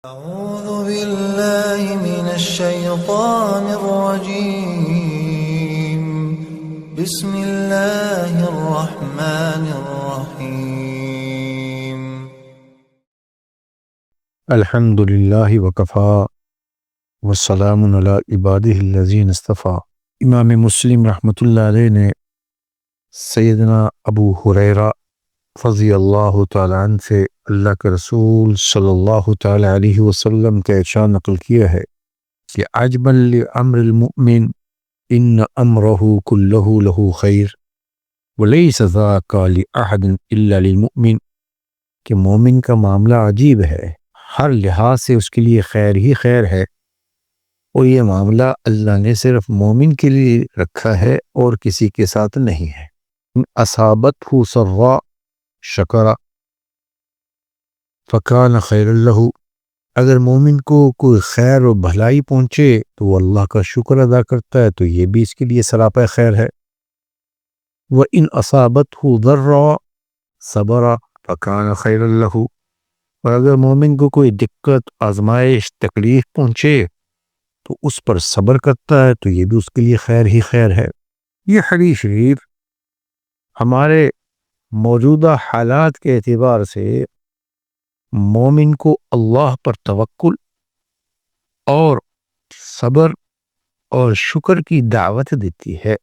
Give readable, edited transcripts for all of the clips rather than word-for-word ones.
أعوذ بالله من الشيطان الرجيم. بسم الله الرحمن الرحيم. الحمد للہ وکفا والسلام علی عبادہ الذین اصطفیٰ۔ امام مسلم رحمۃ اللہ علیہ نے سیدنا ابو ہریرہ رضی اللہ تعالیٰ عنہ سے اللہ کے رسول صلی اللہ تعالیٰ علیہ وسلم کا ارشاد نقل کیا ہے کہ عجبا لامر المؤمن ان امرہ کلہ لہ خیر ولیس ذاک لأحد الا للمؤمن، کہ مومن کا معاملہ عجیب ہے، ہر لحاظ سے اس کے لیے خیر ہی خیر ہے، اور یہ معاملہ اللہ نے صرف مومن کے لیے رکھا ہے اور کسی کے ساتھ نہیں ہے۔ اصابتہ سراء شکر فکان خیر لہ، اگر مومن کو کوئی خیر و بھلائی پہنچے تو وہ اللہ کا شکر ادا کرتا ہے تو یہ بھی اس کے لیے سراپا خیر ہے۔ وَإِنْ أَصَابَتْهُ ضَرًّا صَبَرَ فَكَانَ خَيْرًا لَهُ، اور اگر مومن کو کوئی دقت، آزمائش، تکلیف پہنچے تو اس پر صبر کرتا ہے تو یہ بھی اس کے لیے خیر ہی خیر ہے۔ یہ حدیث شریف ہمارے موجودہ حالات کے اعتبار سے مومن کو اللہ پر توکل اور صبر اور شکر کی دعوت دیتی ہے۔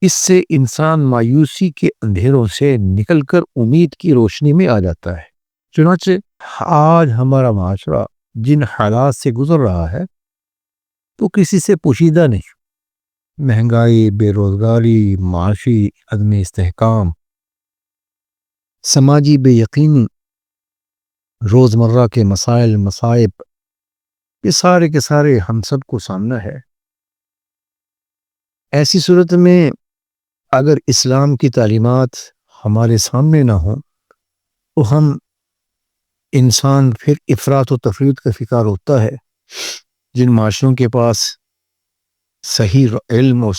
اس سے انسان مایوسی کے اندھیروں سے نکل کر امید کی روشنی میں آ جاتا ہے۔ چنانچہ آج ہمارا معاشرہ جن حالات سے گزر رہا ہے تو کسی سے پوشیدہ نہیں، مہنگائی، بے روزگاری، معاشی عدم استحکام، سماجی بے یقینی، روزمرہ کے مسائل مصائب، یہ سارے کے سارے ہم سب کو سامنا ہے۔ ایسی صورت میں اگر اسلام کی تعلیمات ہمارے سامنے نہ ہوں تو ہم انسان پھر افراط و تفریط کا شکار ہوتا ہے۔ جن معاشروں کے پاس صحیح علم اور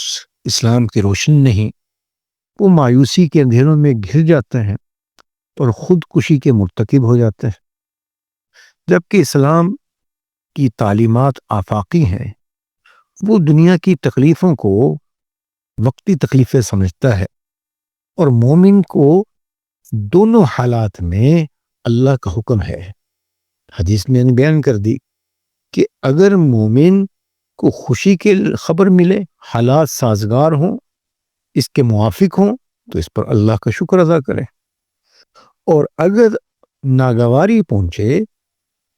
اسلام کی روشنی نہیں، وہ مایوسی کے اندھیروں میں گھر جاتے ہیں اور خودکشی کے مرتکب ہو جاتے ہیں، جبکہ اسلام کی تعلیمات آفاقی ہیں۔ وہ دنیا کی تکلیفوں کو وقتی تکلیفیں سمجھتا ہے، اور مومن کو دونوں حالات میں اللہ کا حکم ہے۔ حدیث میں نے بیان کر دی کہ اگر مومن کو خوشی کی خبر ملے، حالات سازگار ہوں، اس کے موافق ہوں، تو اس پر اللہ کا شکر ادا کرے، اور اگر ناگواری پہنچے،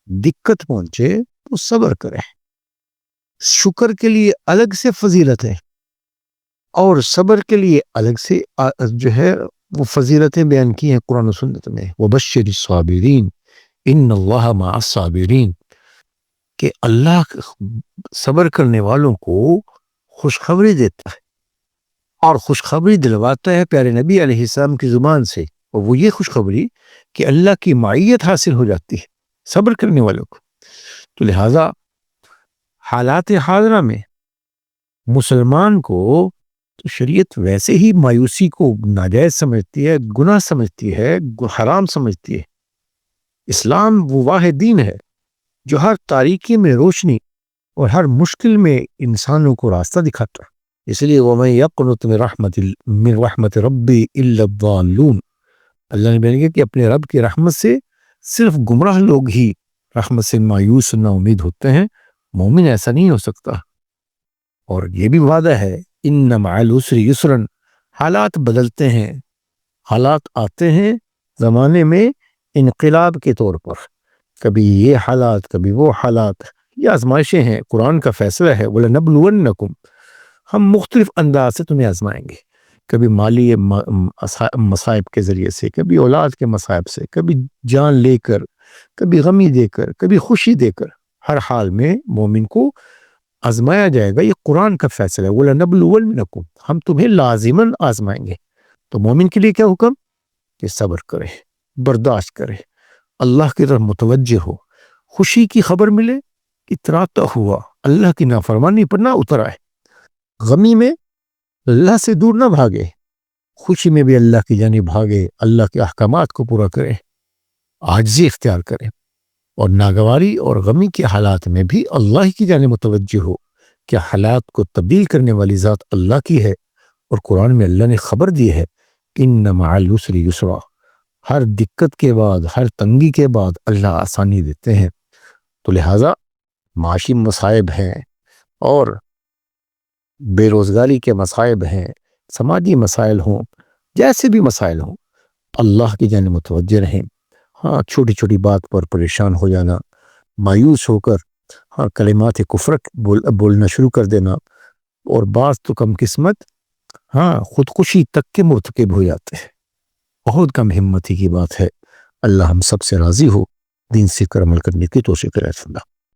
دقت پہنچے تو صبر کرے۔ شکر کے لیے الگ سے فضیلت ہے اور صبر کے لیے الگ سے وہ فضیلتیں بیان کی ہیں قرآن و سنت میں۔ وَبَشِّرِ الصَّابِرِينَ إِنَّ اللَّهَ مَعَ الصَّابِرِينَ، کہ اللہ صبر کرنے والوں کو خوشخبری دیتا ہے اور خوشخبری دلواتا ہے پیارے نبی علیہ السلام کی زبان سے، اور وہ یہ خوشخبری کہ اللہ کی معیت حاصل ہو جاتی ہے صبر کرنے والوں کو۔ تو لہٰذا حالات حاضرہ میں مسلمان کو تو شریعت ویسے ہی مایوسی کو ناجائز سمجھتی ہے، گناہ سمجھتی ہے، حرام سمجھتی ہے۔ اسلام وہ واحد دین ہے جو ہر تاریکی میں روشنی اور ہر مشکل میں انسانوں کو راستہ دکھاتا ہے۔ اس لیے وَمَن يَقْنُطْ مِن رَحْمَتِ رَبِّهِ إِلَّا الضَّالُّونَ، اللہ نے بیان کیا کہ اپنے رب کی رحمت سے صرف گمراہ لوگ ہی رحمت سے مایوس نا امید ہوتے ہیں، مومن ایسا نہیں ہو سکتا۔ اور یہ بھی وعدہ ہے إِنَّ مَعَ الْعُسْرِ يُسْرًا، حالات بدلتے ہیں، حالات آتے ہیں زمانے میں انقلاب کے طور پر، کبھی یہ حالات کبھی وہ حالات، یہ آزمائشیں ہیں، قرآن کا فیصلہ ہے وَلَنَبْلُوَنَّكُمْ، ہم مختلف انداز سے تمہیں آزمائیں گے، کبھی مالی مصائب کے ذریعے سے، کبھی اولاد کے مصائب سے، کبھی جان لے کر، کبھی غمی دے کر، کبھی خوشی دے کر، ہر حال میں مومن کو آزمایا جائے گا۔ یہ قرآن کا فیصلہ ہے وَلَنَبْلُوَنَّكُمْ، ہم تمہیں لازماً آزمائیں گے۔ تو مومن کے لیے کیا حکم؟ کہ صبر کرے، برداشت کرے، اللہ کی طرف متوجہ ہو، خوشی کی خبر ملے اتراتا ہوا اللہ کی نافرمانی پر نہ اتر آئے، غمی میں اللہ سے دور نہ بھاگے، خوشی میں بھی اللہ کی جانب بھاگے، اللہ کے احکامات کو پورا کرے، عاجزی اختیار کرے۔ اور ناگواری اور غمی کے حالات میں بھی اللہ کی جانب متوجہ ہو کہ حالات کو تبدیل کرنے والی ذات اللہ کی ہے، اور قرآن میں اللہ نے خبر دی ہے کہ ان مع العسر یسرا، ہر دقت کے بعد، ہر تنگی کے بعد اللہ آسانی دیتے ہیں۔ تو لہٰذا معاشی مصائب ہیں اور بے روزگاری کے مصائب ہیں، سماجی مسائل ہوں، جیسے بھی مسائل ہوں، اللہ کی جانب متوجہ رہیں۔ ہاں، چھوٹی چھوٹی بات پر پریشان ہو جانا، مایوس ہو کر کلمات کفر بولنا شروع کر دینا، اور بعض تو کم قسمت خودکشی تک کے مرتکب ہو جاتے ہیں، بہت کم ہمتی کی بات ہے۔ اللہ ہم سب سے راضی ہو، دین سیکھ کر عمل کرنے کی توفیق عطا فرمائے۔